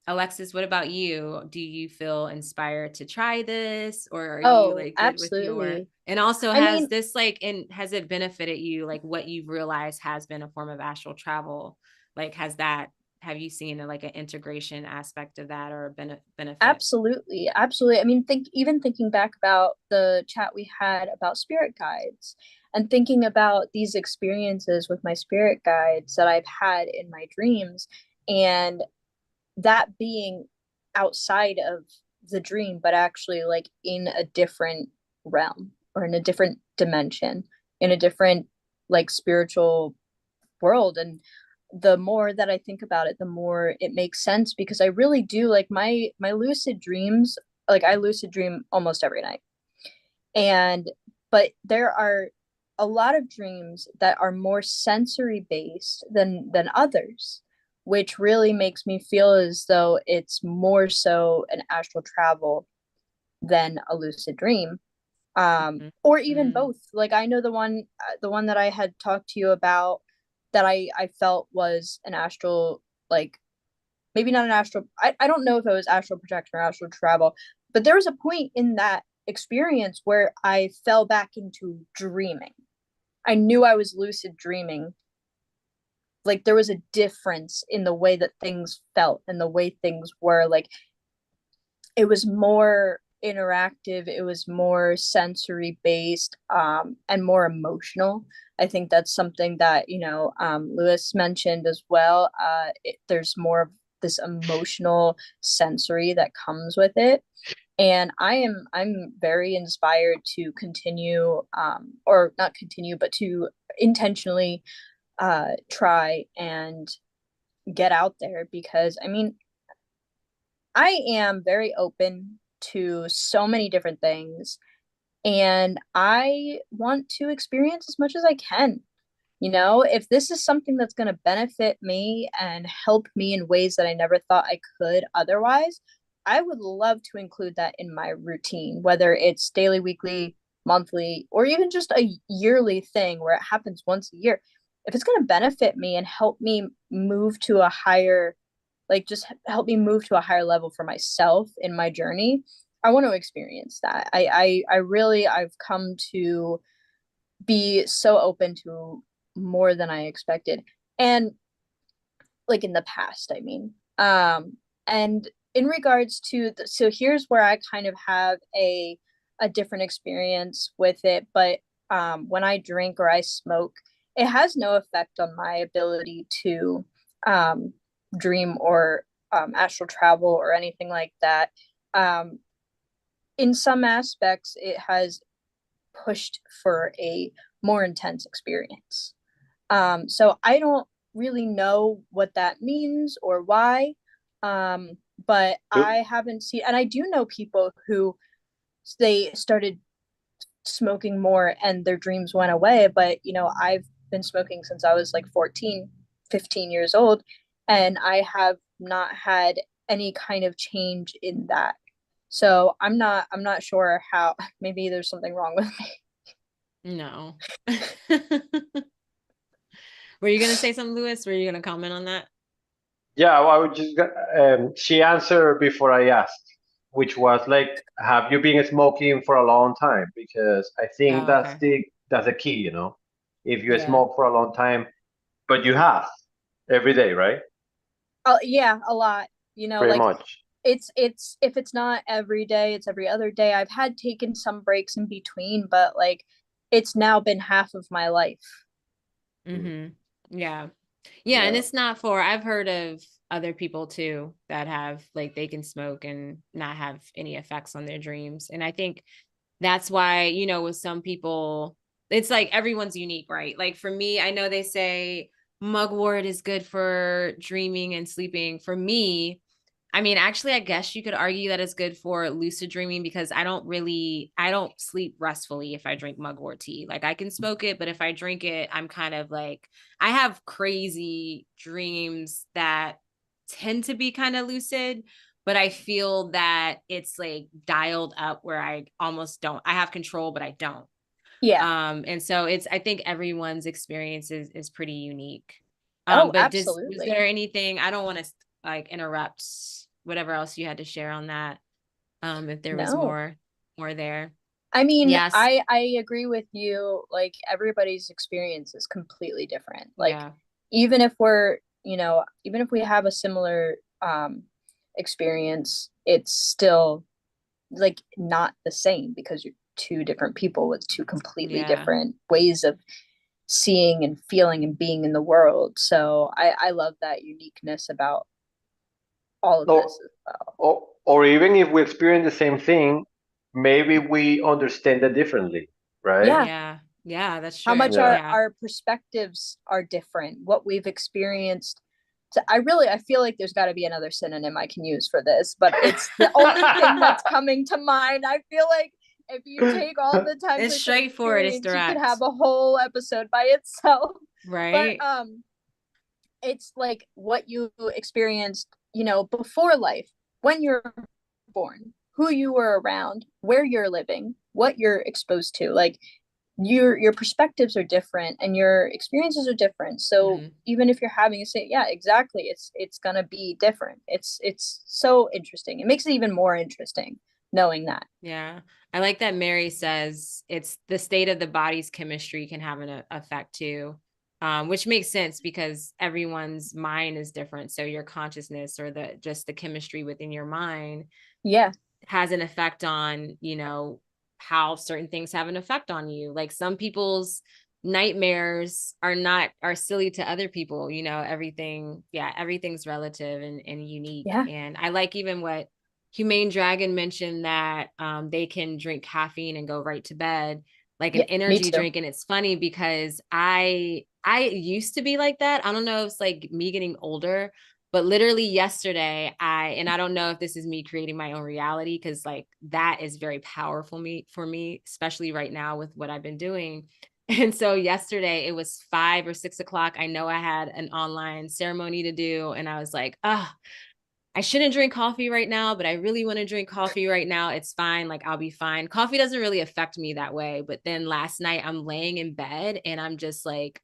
Alexis, what about you? Do you feel inspired to try this, or are you Oh, like good with your, absolutely. and also I has mean, this like, and has it benefited you, like what you've realized has been a form of astral travel? Like have you seen like an integration aspect of that, or a benefit? absolutely, absolutely. I mean, thinking back about the chat we had about spirit guides, and thinking about these experiences with my spirit guides that I've had in my dreams, and that being outside of the dream, but actually like in a different realm, or in a different dimension, in a different like spiritual world. And the more that I think about it, the more it makes sense, because I really do like my lucid dreams. Like I lucid dream almost every night. And but there are a lot of dreams that are more sensory based than others, which really makes me feel as though it's more so an astral travel than a lucid dream, or even Mm-hmm. both. Like I know the one that I had talked to you about, that I felt was an astral, like maybe not an astral, I don't know if it was astral projection or astral travel, but there was a point in that experience where I fell back into dreaming. I knew I was lucid dreaming. Like there was a difference in the way that things felt and the way things were. Like it was more interactive, it was more sensory based, and more emotional. I think that's something that Lewis mentioned as well. There's more of this emotional sensory that comes with it. And I'm very inspired to continue, or not continue, but to intentionally try and get out there, because I mean, I am very open to so many different things, and I want to experience as much as I can. If this is something that's going to benefit me and help me in ways that I never thought I could otherwise, I would love to include that in my routine, whether it's daily, weekly, monthly, or even just a yearly thing where it happens once a year. If it's going to benefit me and help me move to a higher, like just help me move to a higher level for myself in my journey, I want to experience that. I really, I've come to be so open to more than I expected. And like in the past, I mean. And in regards to so here's where I kind of have a different experience with it, but when I drink or I smoke, it has no effect on my ability to um dream or astral travel or anything like that. Um in some aspects it has pushed for a more intense experience. So I don't really know what that means or why. Um, but Do, I haven't seen, and I do know people who they started smoking more and their dreams went away. But, I've been smoking since I was like 14, 15 years old, and I have not had any kind of change in that. So I'm not sure how. Maybe there's something wrong with me. No. Were you gonna say something, Lewis? Were you gonna comment on that? yeah, well, I would just she answered before I asked, which was like, have you been smoking for a long time? Because I think Oh, okay. that's the key, you know. If you Yeah. smoke for a long time, but you have every day, right? Yeah, a lot. Pretty Like much. it's if it's not every day, it's every other day. I've had taken some breaks in between, but like it's now been half of my life. Mm-hmm. Yeah. Yeah, and Yeah. it's not for, I've heard of other people too that have like they can smoke and not have any effects on their dreams. And I think that's why, with some people, it's like everyone's unique, right? Like for me, I know they say mugwort is good for dreaming and sleeping. For me, I mean, actually, I guess you could argue that it's good for lucid dreaming because I don't sleep restfully if I drink mugwort tea. Like I can smoke it, but if I drink it, I'm kind of like, I have crazy dreams that tend to be kind of lucid, but I feel that it's like dialed up where I almost don't, I have control, but I don't. Yeah. And so I think everyone's experience is pretty unique. Oh, But was absolutely. there anything, I don't want to like interrupt whatever else you had to share on that. If there was No. more there. I mean, Yes. I agree with you. Like everybody's experience is completely different. Like Yeah. even if we're, even if we have a similar experience, it's still like not the same because you're two different people with two completely Yeah. different ways of seeing and feeling and being in the world. So I love that uniqueness about all of Or, this as well. or even if we experience the same thing, maybe we understand it differently, right? Yeah. Yeah. Yeah, that's How true. much Yeah. our Yeah. our perspectives are different, what we've experienced. So I feel like there's got to be another synonym I can use for this, but it's the only thing that's coming to mind. I feel like if you take all the time It's person straightforward, it's experience, you could have direct. a whole episode by itself. But Right? it's like what you experienced, before life, when you're born, who you were around, where you're living, what you're exposed to. Like your perspectives are different and your experiences are different. So Mhm. even if you're having a say, yeah, exactly, it's gonna be different. It's so interesting. It makes it even more interesting knowing that. Yeah. I like that Mary says it's the state of the body's chemistry can have an effect too. Which makes sense because everyone's mind is different. So your consciousness or the chemistry within your mind Yeah. has an effect on, how certain things have an effect on you. Like some people's nightmares are silly to other people, everything's relative and unique. Yeah. And I like even what Humane Dragon mentioned that they can drink caffeine and go right to bed, like an Yeah, me energy too. drink. And it's funny because I used to be like that. I don't know if it's like me getting older, but literally yesterday, and I don't know if this is me creating my own reality, because like that is very powerful for me, especially right now with what I've been doing. And so yesterday it was 5 or 6 o'clock. I know I had an online ceremony to do, and I was like, I shouldn't drink coffee right now, but I really want to drink coffee right now. It's fine. Like, I'll be fine. Coffee doesn't really affect me that way. But then last night I'm laying in bed and I'm just like,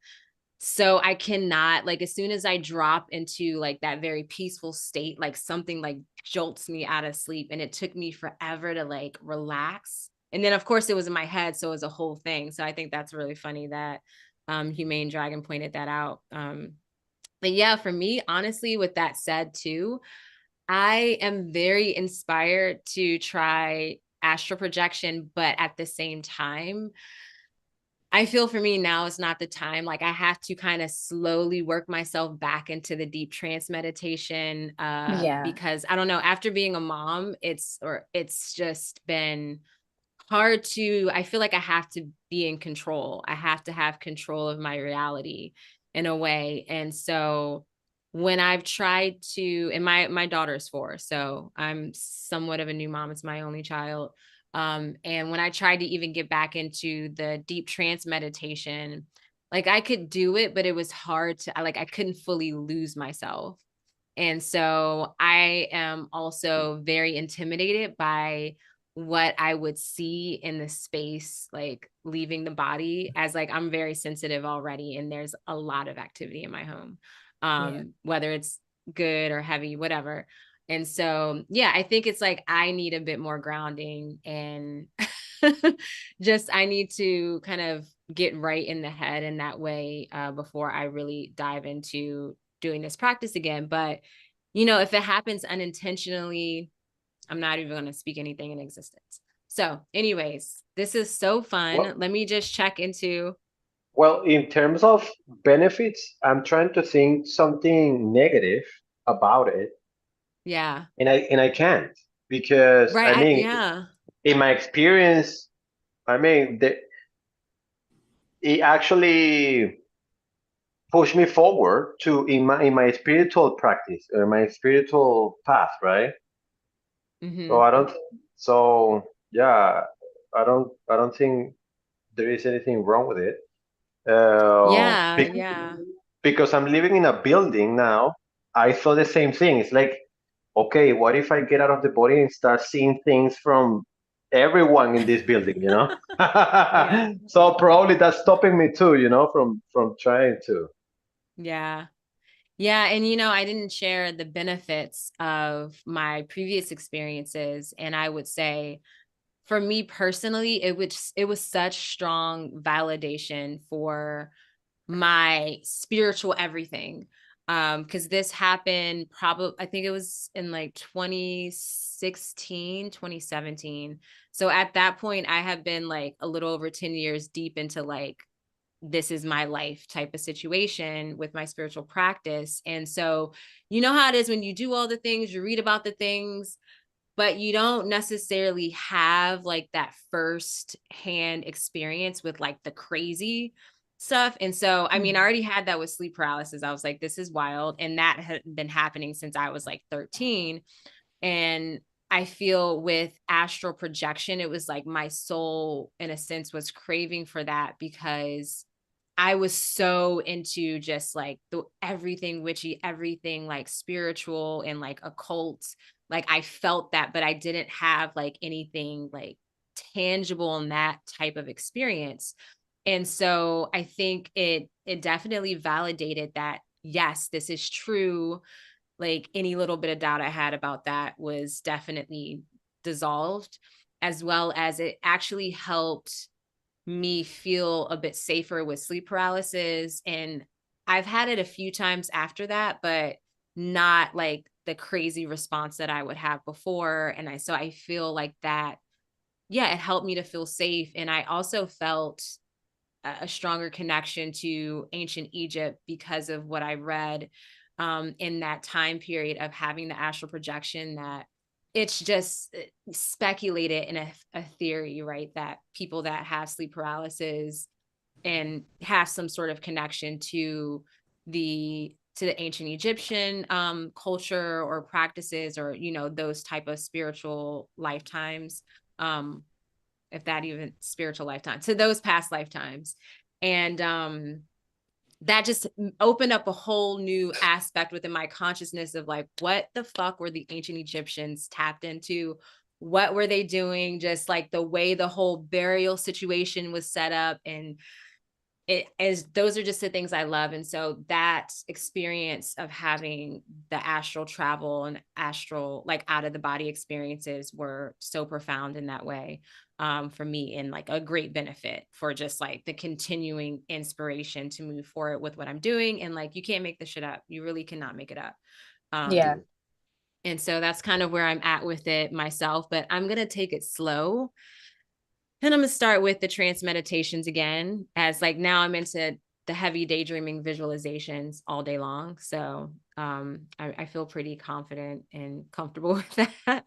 so I cannot, like, as soon as I drop into like that very peaceful state, like something like jolts me out of sleep. And it took me forever to like relax. And then of course it was in my head. So it was a whole thing. So I think that's really funny that Humane Dragon pointed that out. But yeah, for me, honestly, with that said too, I am very inspired to try astral projection, but at the same time, I feel for me now is not the time. Like I have to kind of slowly work myself back into the deep trance meditation Yeah. because I don't know, after being a mom, it's just been hard to, I feel like I have to be in control. I have to have control of my reality in a way. And so when I've tried to, and my daughter's 4, so I'm somewhat of a new mom. It's my only child. And when I tried to even get back into the deep trance meditation, like I could do it, but it was hard to, like I couldn't fully lose myself. And so I am also very intimidated by what I would see in the space, like leaving the body, as like I'm very sensitive already. And there's a lot of activity in my home, Yeah. whether it's good or heavy, whatever. And so, yeah, I think it's like I need a bit more grounding and just I need to kind of get right in the head in that way before I really dive into doing this practice again. But you know, if it happens unintentionally, I'm not even going to speak anything in existence. So, anyways, this is so fun. Well, Let me just check into, well, in terms of benefits, I'm trying to think something negative about it, yeah. and I can't because Right. I mean, Yeah. in my experience, I mean, it actually pushed me forward to in my spiritual practice or my spiritual path, right? So Mm-hmm. I don't, so yeah, I don't think there is anything wrong with it. Yeah. Yeah. Because I'm living in a building now, I thought the same thing. It's like, okay, what if I get out of the body and start seeing things from everyone in this building, you know? Yeah. So probably that's stopping me too, you know, from trying to. Yeah. Yeah. And, you know, I didn't share the benefits of my previous experiences. And I would say, for me personally, it was such strong validation for my spiritual everything. Because this happened probably, I think it was in like 2016, 2017. So at that point, I have been like a little over 10 years deep into like, this is my life type of situation with my spiritual practice. And so, you know how it is when you do all the things, you read about the things, but you don't necessarily have like that first hand experience with like the crazy stuff. And so, I mean, I already had that with sleep paralysis. I was like, this is wild. And that had been happening since I was like 13. And I feel with astral projection, it was like my soul, in a sense, was craving for that because I was so into just like the everything witchy, everything like spiritual and like occult. Like I felt that, but I didn't have like anything like tangible in that type of experience. And so I think it definitely validated that yes, this is true. Like any little bit of doubt I had about that was definitely dissolved, as well as it actually helped me feel a bit safer with sleep paralysis. And I've had it a few times after that, but not like the crazy response that I would have before. And so I feel like that, yeah, it helped me to feel safe. And I also felt a stronger connection to ancient Egypt because of what I read in that time period of having the astral projection, that it's just speculated in a theory, right? That people that have sleep paralysis and have some sort of connection to the ancient Egyptian culture or practices, or those type of spiritual lifetimes, if that even spiritual lifetime, to those past lifetimes. And that just opened up a whole new aspect within my consciousness of like, what the fuck were the ancient Egyptians tapped into? What were they doing? Just like the way the whole burial situation was set up, and those are just the things I love. And so that experience of having the astral travel and astral, like, out of the body experiences were so profound in that way, for me, and like a great benefit for just like the continuing inspiration to move forward with what I'm doing. And like, you can't make this shit up. You really cannot make it up. Yeah. And so that's kind of where I'm at with it myself, but I'm going to take it slow. And I'm going to start with the trance meditations again, as like now I'm into the heavy daydreaming visualizations all day long. So I feel pretty confident and comfortable with that.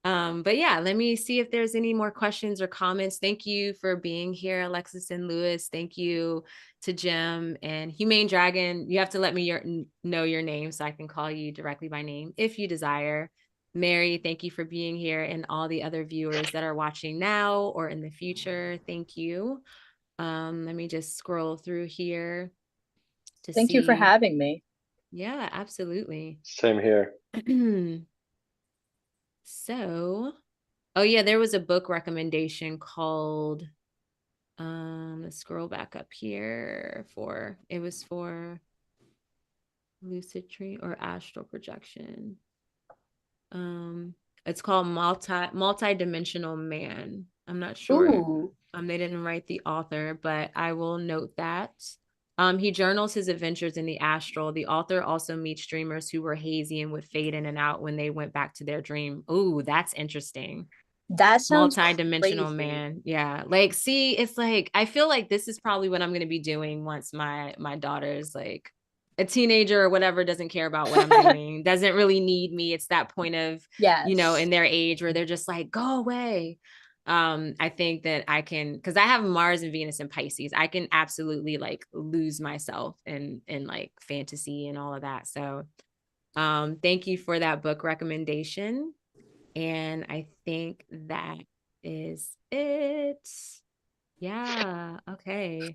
But yeah, let me see if there's any more questions or comments. Thank you for being here, Alexis and Lewis. Thank you to Jim and Humane Dragon. You have to let me know your name so I can call you directly by name if you desire. Mary, thank you for being here, and all the other viewers that are watching now or in the future. Thank you. Let me just scroll through here to Thank you for see. having me. Yeah, absolutely. Same here. So, oh yeah, there was a book recommendation called, let's scroll back up here, it was for lucid dream or astral projection. It's called Multi-Dimensional Man. I'm not sure. Ooh. They didn't write the author, but I will note that. He journals his adventures in the astral. The author also meets dreamers who were hazy and would fade in and out when they went back to their dream. Ooh, that's interesting. That sounds Multi-dimensional crazy. man. Yeah. Like, see, it's like, I feel like this is probably what I'm going to be doing once my daughter's like a teenager or whatever, doesn't care about what I'm doing, doesn't really need me. It's that point of, Yes. in their age where they're just like, go away. I think that I can, because I have Mars and Venus and Pisces, I can absolutely like lose myself in like fantasy and all of that. So thank you for that book recommendation. And I think that is it. Yeah. Okay.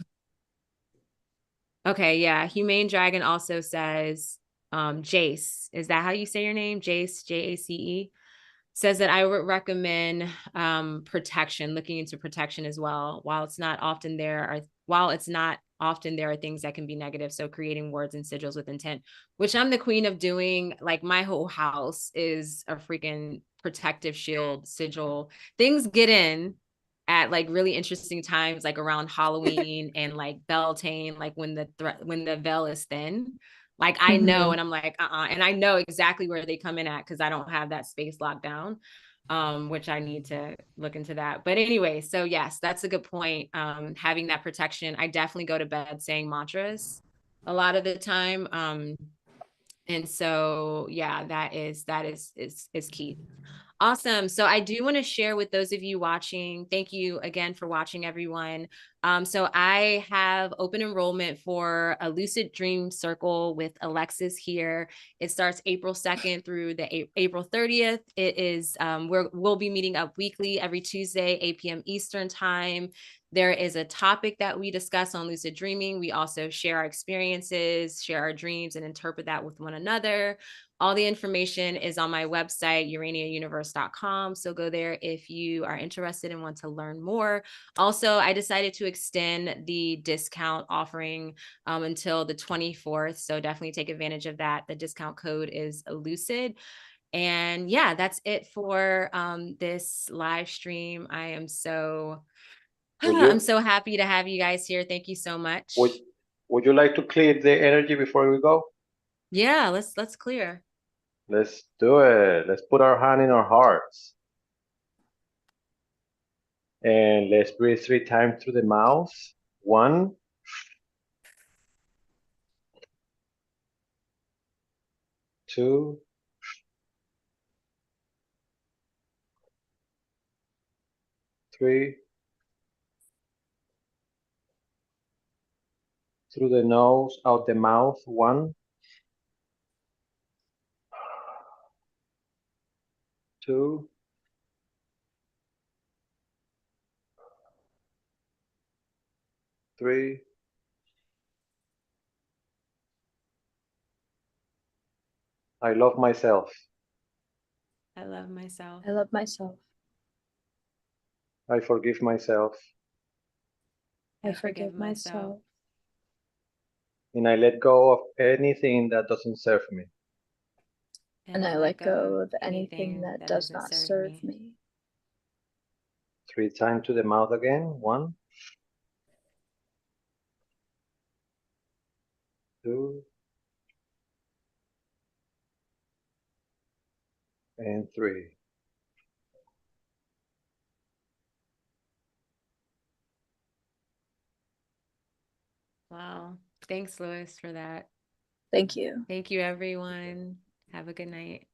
Okay. Yeah. Humane Dragon also says, Jace. Is that how you say your name? Jace, Jace, says that I would recommend protection, looking into protection as well. While it's not often there are things that can be negative. So creating words and sigils with intent, which I'm the queen of doing. Like, my whole house is a freaking protective shield sigil. Things get in at like really interesting times, like around Halloween and like Beltane, like when the veil is thin. Like, I know, and I'm like, and I know exactly where they come in at because I don't have that space locked down, which I need to look into that. But anyway, so yes, that's a good point. Having that protection. I definitely go to bed saying mantras a lot of the time. And so yeah, that is key. Awesome. So I do want to share with those of you watching, thank you again for watching, everyone. So I have open enrollment for a Lucid Dream Circle with Alexis here. It starts April 2nd through the April 30th. It is, we'll be meeting up weekly every Tuesday, 8 p.m. Eastern time. There is a topic that we discuss on lucid dreaming. We also share our experiences, share our dreams, and interpret that with one another. All the information is on my website, uraniauniverse.com. So go there if you are interested and want to learn more. Also, I decided to extend the discount offering until the 24th. So definitely take advantage of that. The discount code is Lucid. And yeah, that's it for this live stream. I'm so happy to have you guys here. Thank you so much. Would you like to clear the energy before we go? Yeah, let's clear. Let's do it. Let's put our hand in our hearts. And let's breathe 3 times through the mouth. 1, 2, 3. Through the nose, out the mouth. 1, 2, 3. I love myself. I love myself. I love myself. I forgive myself. I forgive myself. And I let go of anything that doesn't serve me. And I let go of anything that does not serve me. 3 times to the mouth again. 1, 2, and 3. Wow. Thanks, Louis, for that. Thank you. Thank you, everyone. Have a good night.